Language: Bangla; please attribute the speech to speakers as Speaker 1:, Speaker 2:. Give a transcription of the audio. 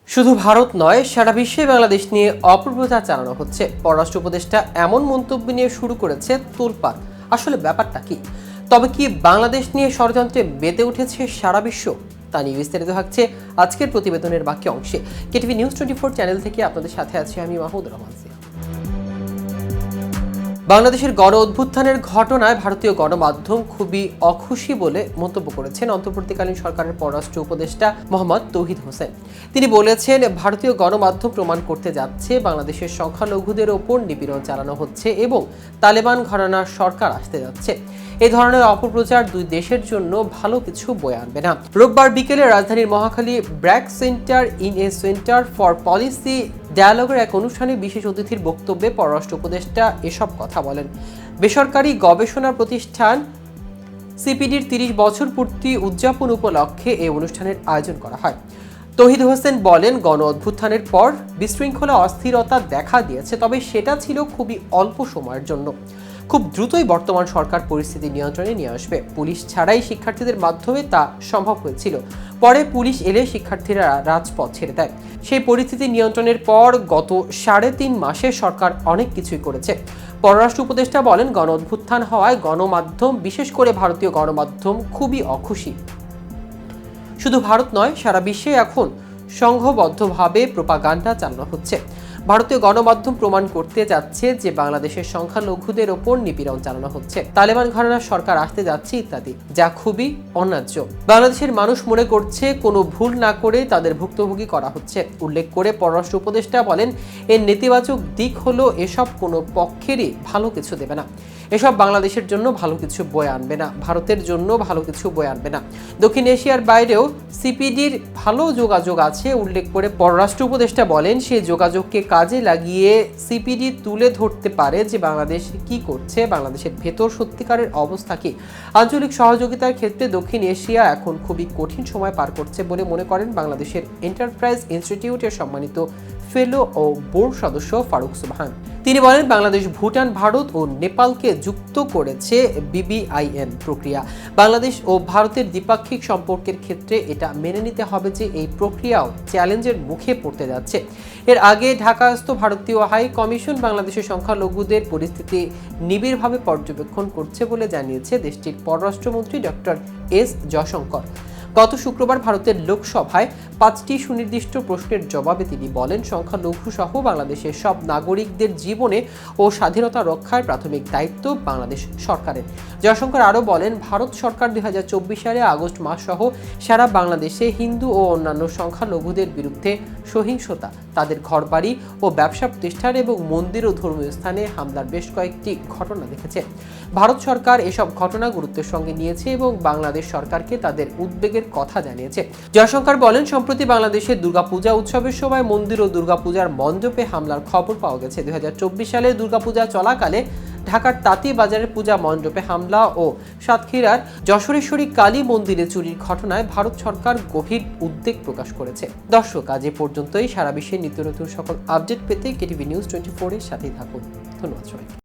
Speaker 1: শুধু ভারত নয়, সারা বিশ্বে বাংলাদেশ নিয়ে অপপ্রচার চালানো হচ্ছে। পররাষ্ট্র উপদেষ্টা এমন মন্তব্য নিয়ে শুরু করেছে তোলপাড়। আসলে ব্যাপারটা কি? তবে কি বাংলাদেশ নিয়ে ষড়যন্ত্রে মেতে উঠেছে সারা বিশ্ব? তা নিয়ে বিস্তারিত থাকছে আজকের প্রতিবেদনের বাকি অংশে। কেটিভি নিউজ 24 চ্যানেল থেকে আপনাদের সাথে আছি আমি মাহমুদ রহমান। বাংলাদেশের গণ অভ্যুত্থানের ঘটনায় ভারতীয় গণমাধ্যম খুবই অখুশি বলে মন্তব্য করেছেন অন্তর্বর্তীকালীন সরকারের পররাষ্ট্র উপদেষ্টা মোহাম্মদ তৌহিদ হোসেন। তিনি বলেছেন, ভারতীয় গণমাধ্যম প্রমাণ করতে যাচ্ছে বাংলাদেশের সংখ্যালঘুদের ওপর নিপীড়ন চালানো হচ্ছে এবং তালেবান ঘরানার সরকার আসতে যাচ্ছে। এই ধরনের অপপ্রচার দুই দেশের জন্য ভালো কিছু বয়ে আনবে না। রোববার বিকেলে রাজধানীর মহাখালী ব্র্যাক সেন্টার ইন এ সেন্টার ফর পলিসি ডায়ালগের এক অনুষ্ঠানে বিশেষ অতিথির বক্তব্যে পররাষ্ট্র উপদেষ্টা এসব কথা বলেন। বেসরকারি গবেষণা প্রতিষ্ঠান সিপিডির ৩০ বছর পূর্তি উদযাপন উপলক্ষে এই অনুষ্ঠানের আয়োজন করা হয়। তৌহিদ হোসেন বলেন, গণ অভ্যুত্থানের পর বিশৃঙ্খলা অস্থিরতা দেখা দিয়েছে, তবে সেটা ছিল খুবই অল্প সময়ের জন্য। খুব দ্রুতই বর্তমান সরকার পরিস্থিতি নিয়ন্ত্রণে নিয়ে আসবে। পুলিশ ছাড়াই শিক্ষার্থীদের মাধ্যমে তা সম্ভব হয়েছিল। পরে পুলিশ এলে শিক্ষার্থীরা রাজপথ ছেড়ে দেয়। সেই পরিস্থিতি নিয়ন্ত্রণের পর গত ৩.৫ মাসে সরকার অনেক কিছুই করেছে। পররাষ্ট্র উপদেষ্টা বলেন, গণ অভ্যুত্থান হওয়ায় গণমাধ্যম, বিশেষ করে ভারতীয় গণমাধ্যম খুবই অখুশি। শুধু ভারত নয়, সারা বিশ্বে এখন সংঘবদ্ধভাবে প্রোপাগান্ডা চালানো হচ্ছে। ভারতীয় গণমাধ্যম প্রমাণ করতে যাচ্ছে যে বাংলাদেশের সংখ্যালঘুদের ওপর নিপীড়ন চালানো হচ্ছে, তালেবান ঘরানার সরকার আসতে যাচ্ছে ইত্যাদি, যা খুবই অন্যায্য। বাংলাদেশের মানুষ মনে করছে কোনো ভুল না করে তাদের ভুক্তভোগী করা হচ্ছে। উল্লেখ করে পররাষ্ট্র উপদেষ্টা বলেন, এর নেতিবাচক দিক হলো এসব কোনো পক্ষেরই ভালো কিছু দেবে না। এসব বাংলাদেশের জন্য ভালো কিছু বয়ে আনবে না, ভারতের জন্য ভালো কিছু বয়ে আনবে না। দক্ষিণ এশিয়ার বাইরেও সিপিডির ভালো যোগাযোগ আছে উল্লেখ করে পররাষ্ট্র উপদেষ্টা বলেন, সেই যোগাযোগকে কাজে লাগিয়ে সিপিডি তুলে ধরতে পারে যে বাংলাদেশ কি করছে, বাংলাদেশের ভেতর সত্যিকারের অবস্থা কি। আঞ্চলিক সহযোগিতার ক্ষেত্রে দক্ষিণ এশিয়া এখন খুবই কঠিন সময় পার করছে বলে মনে করেন বাংলাদেশের এন্টারপ্রাইজ ইনস্টিটিউটের সম্মানিত ফেলো ও বোর্ড সদস্য ফারুক সুবহান। তিনি বলেন, বাংলাদেশ ভুটান, ভারত ও নেপালকে যুক্ত করেছে বিবিআইএন প্রক্রিয়া। বাংলাদেশ ও ভারতের দ্বিপাক্ষিক সম্পর্কের ক্ষেত্রে এটা মেনে নিতে হবে যে এই প্রক্রিয়াও চ্যালেঞ্জের মুখে পড়তে যাচ্ছে। এর আগে ঢাকাস্থ ভারতীয় হাই কমিশন বাংলাদেশের সংখ্যালঘুদের পরিস্থিতি নিবিড়ভাবে পর্যবেক্ষণ করছে বলে জানিয়েছে দেশটির পররাষ্ট্রমন্ত্রী ডক্টর এস জয়শঙ্কর। গত শুক্রবার ভারতের লোকসভায় 5টি সুনির্দিষ্ট প্রশ্নের জবাবে তিনি বলেন, সংখ্যালঘু সহ বাংলাদেশের সব নাগরিকদের জীবনে ও স্বাধীনতা রক্ষার প্রাথমিক দায়িত্ব বাংলাদেশ সরকারের। জয়শঙ্কর আরও বলেন, ভারত সরকার 2024 সালে আগস্ট মাস সহ সারা বাংলাদেশে হিন্দু ও অন্যান্য সংখ্যালঘুদের বিরুদ্ধে সহিংসতা, তাদের ঘরবাড়ি ও ব্যবসা প্রতিষ্ঠান এবং মন্দির ও ধর্মীয় স্থানে হামলার বেশ কয়েকটি ঘটনা দেখেছে। ভারত সরকার এসব ঘটনা গুরুত্বের সঙ্গে নিয়েছে এবং বাংলাদেশ সরকারকে তাদের উদ্বেগের কথা জানিয়েছে। জয়শঙ্কর বলেন, সম্প্রতি বাংলাদেশের দুর্গাপূজা উৎসবের সময় মন্দির ও দুর্গাপূজার মণ্ডপে হামলার খবর পাওয়া গেছে। 2024 সালে দুর্গাপূজা চলাকালে ঢাকার তাঁতি বাজারের পূজা মণ্ডপে হামলা ও সাতক্ষীরার যশোরেশ্বরী কালী মন্দিরে চুরির ঘটনায় ভারত সরকার গভীর উদ্বেগ প্রকাশ করেছে। দর্শক, আজ এ পর্যন্তই। সারা বিশ্বের নিত্য নতুন সকল আপডেট পেতে কেটিভি নিউজ 24 এর সাথেই থাকুন। ধন্যবাদ সবাই।